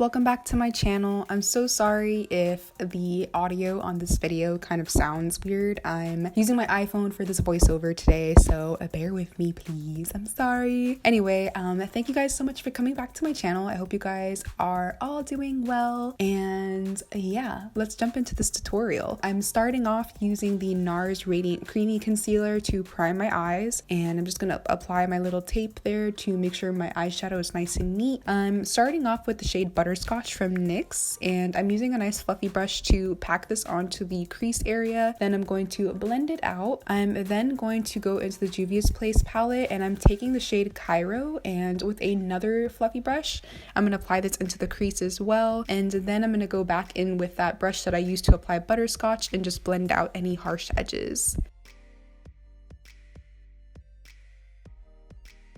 welcome back to my channel. I'm so sorry if the audio on this video kind of sounds weird. I'm using my iPhone for this voiceover today, so bear with me please. I'm sorry. Anyway, thank you guys so much for coming back to my channel. I hope you guys are all doing well, and yeah, let's jump into this tutorial. I'm starting off using the Nars Radiant Creamy Concealer to prime my eyes, and I'm just gonna apply my little tape there to make sure my eyeshadow is nice and neat. I'm starting off with the shade Butterscoth from NYX, and I'm using a nice fluffy brush to pack this onto the crease area. Then I'm going to blend it out. I'm then going to go into the Juvia's Place palette, and I'm taking the shade Cairo, and with another fluffy brush I'm going to apply this into the crease as well, and then I'm going to go back in with that brush that I used to apply Butterscoth and just blend out any harsh edges.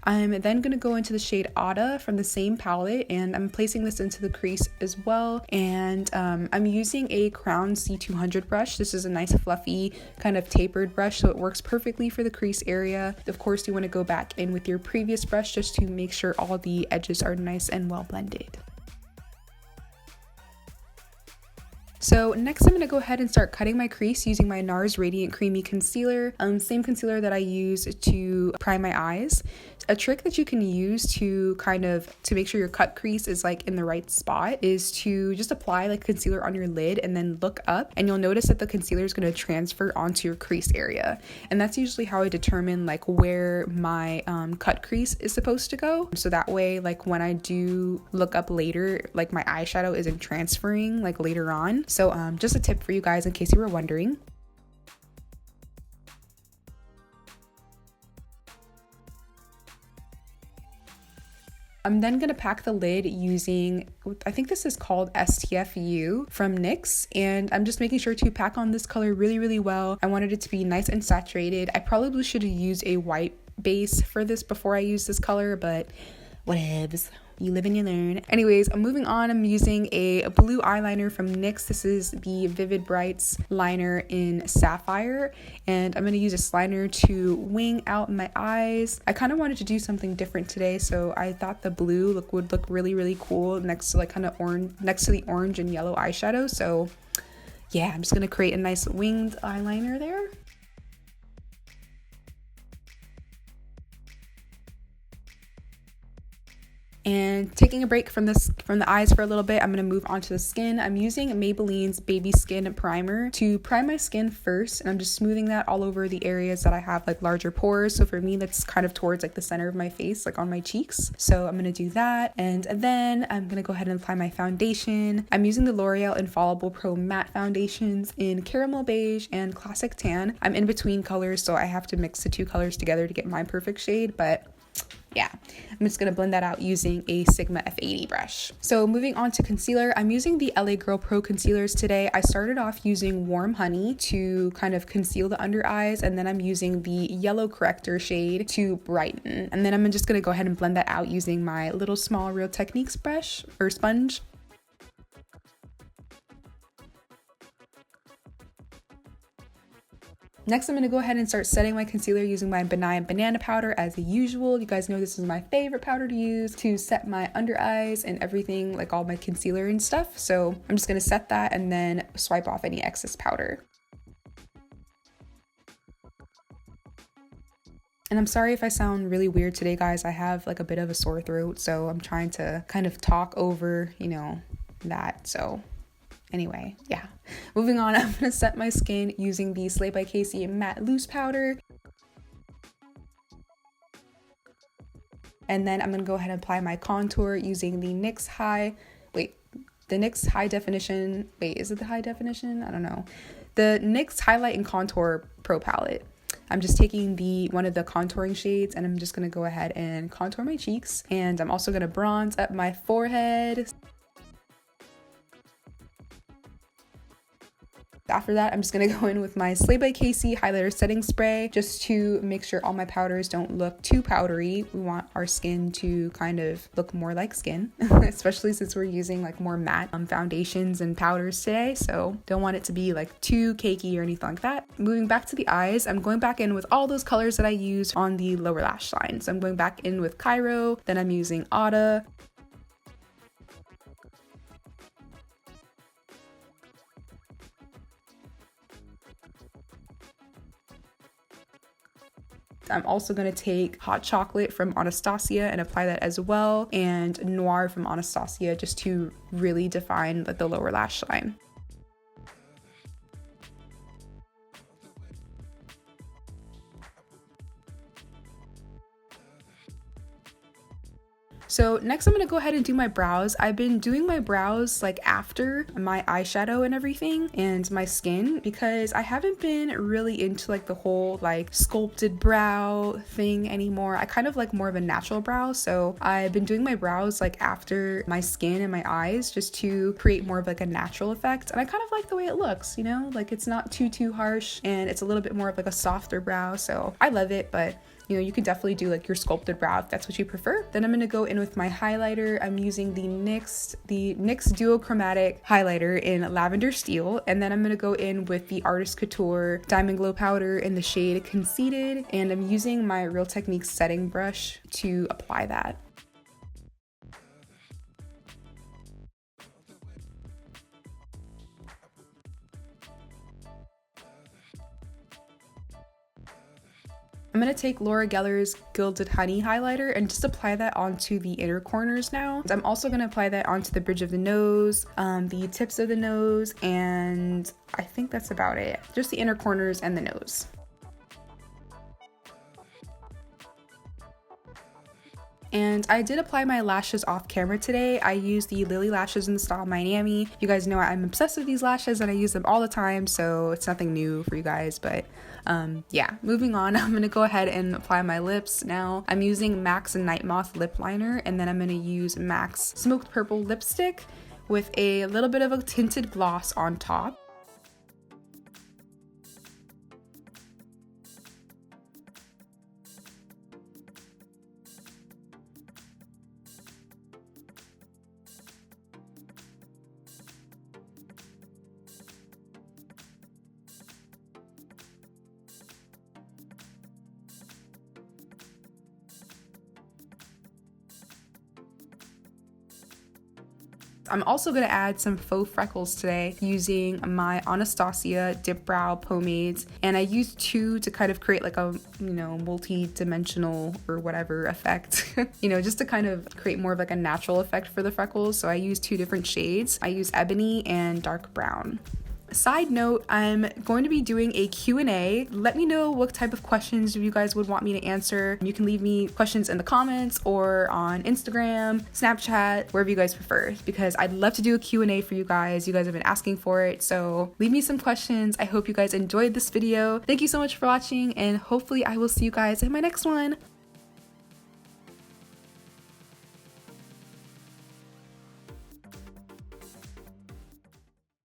I'm then going to go into the shade Ada from the same palette, and I'm placing this into the crease as well, and I'm using a Crown C200 brush. This is a nice fluffy kind of tapered brush, so it works perfectly for the crease area. Of course, you want to go back in with your previous brush just to make sure all the edges are nice and well blended. So next I'm going to go ahead and start cutting my crease using my Nars Radiant Creamy Concealer, same concealer that I use to prime my eyes. A trick that you can use to make sure your cut crease is like in the right spot is to just apply like concealer on your lid and then look up, and you'll notice that the concealer is going to transfer onto your crease area. And that's usually how I determine like where my cut crease is supposed to go. So that way, like when I do look up later, like my eyeshadow isn't transferring like later on. So just a tip for you guys in case you were wondering. I'm then going to pack the lid using, I think this is called STFU from NYX, and I'm just making sure to pack on this color really well. I wanted it to be nice and saturated. I probably should have used a white base for this before I used this color, but whatevs. You live and you learn. Anyways, I'm moving on. I'm using a blue eyeliner from NYX. This is the Vivid Brights liner in Sapphire, and I'm going to use this liner to wing out my eyes. I kind of wanted to do something different today, so I thought the blue would look really cool next to like kind of orange, next to the orange and yellow eyeshadow. So yeah, I'm just going to create a nice winged eyeliner there. And taking a break from the eyes for a little bit, I'm going to move on to the skin. I'm using Maybelline's Baby Skin Primer to prime my skin first, and I'm just smoothing that all over the areas that I have like larger pores. So for me, that's kind of towards like the center of my face, like on my cheeks. So I'm going to do that, and then I'm going to go ahead and apply my foundation. I'm using the L'Oreal Infallible Pro Matte Foundations in Caramel Beige and Classic Tan. I'm in between colors, so I have to mix the two colors together to get my perfect shade, but yeah, I'm just going to blend that out using a Sigma F80 brush. So moving on to concealer, I'm using the LA Girl Pro concealers today. I started off using Warm Honey to kind of conceal the under eyes, and then I'm using the Yellow Corrector shade to brighten. And then I'm just going to go ahead and blend that out using my little small Real Techniques brush or sponge. Next, I'm going to go ahead and start setting my concealer using my Benign Banana powder as usual. You guys know this is my favorite powder to use to set my under eyes and everything, like all my concealer and stuff. So I'm just going to set that and then swipe off any excess powder. And I'm sorry if I sound really weird today, guys. I have like a bit of a sore throat, so I'm trying to kind of talk over, that. So anyway, yeah. Moving on, I'm going to set my skin using the SlaybyKC Matte Loose Powder. And then I'm going to go ahead and apply my contour using the NYX High Definition. Wait, is it the High Definition? I don't know. The NYX Highlight and Contour Pro Palette. I'm just taking one of the contouring shades, and I'm just going to go ahead and contour my cheeks. And I'm also going to bronze up my forehead. After that, I'm just going to go in with my SlaybyKC highlighter setting spray just to make sure all my powders don't look too powdery. We want our skin to kind of look more like skin, especially since we're using like more matte foundations and powders today. So don't want it to be like too cakey or anything like that. Moving back to the eyes, I'm going back in with all those colors that I used on the lower lash line. So I'm going back in with Cairo, then I'm using Ada. I'm also going to take Hot Chocolate from Anastasia and apply that as well, and Noir from Anastasia, just to really define the lower lash line. So next I'm gonna go ahead and do my brows. I've been doing my brows like after my eyeshadow and everything and my skin, because I haven't been really into like the whole like sculpted brow thing anymore. I kind of like more of a natural brow, so I've been doing my brows like after my skin and my eyes, just to create more of like a natural effect. And I kind of like the way it looks, you know, like it's not too harsh and it's a little bit more of like a softer brow, so I love it. But you know, you can definitely do like your sculpted brow if that's what you prefer. Then I'm gonna go in with my highlighter. I'm using the NYX Duo Chromatic highlighter in Lavender Steel, and then I'm gonna go in with the Artist Couture Diamond Glow powder in the shade Conceited, and I'm using my Real Techniques setting brush to apply that. I'm going to take Laura Geller's Gilded Honey highlighter and just apply that onto the inner corners now. I'm also going to apply that onto the bridge of the nose, the tips of the nose, and I think that's about it. Just the inner corners and the nose. And I did apply my lashes off camera today. I used the Lily lashes in the style Miami. You guys know I'm obsessed with these lashes and I use them all the time, so it's nothing new for you guys. But yeah, moving on, I'm gonna go ahead and apply my lips now. I'm using MAC's Night Moth lip liner, and then I'm gonna use MAC's Smoked Purple lipstick with a little bit of a tinted gloss on top. I'm also going to add some faux freckles today using my Anastasia Dipbrow pomades, and I used two to kind of create like a, you know, multi-dimensional or whatever effect, you know, just to kind of create more of like a natural effect for the freckles. So I used two different shades. I use Ebony and Dark Brown. Side note, I'm going to be doing a Q&A. Let me know what type of questions you guys would want me to answer. You can leave me questions in the comments or on Instagram, Snapchat, wherever you guys prefer, because I'd love to do a Q&A for you guys. You guys have been asking for it, so leave me some questions. I hope you guys enjoyed this video. Thank you so much for watching, and hopefully I will see you guys in my next one.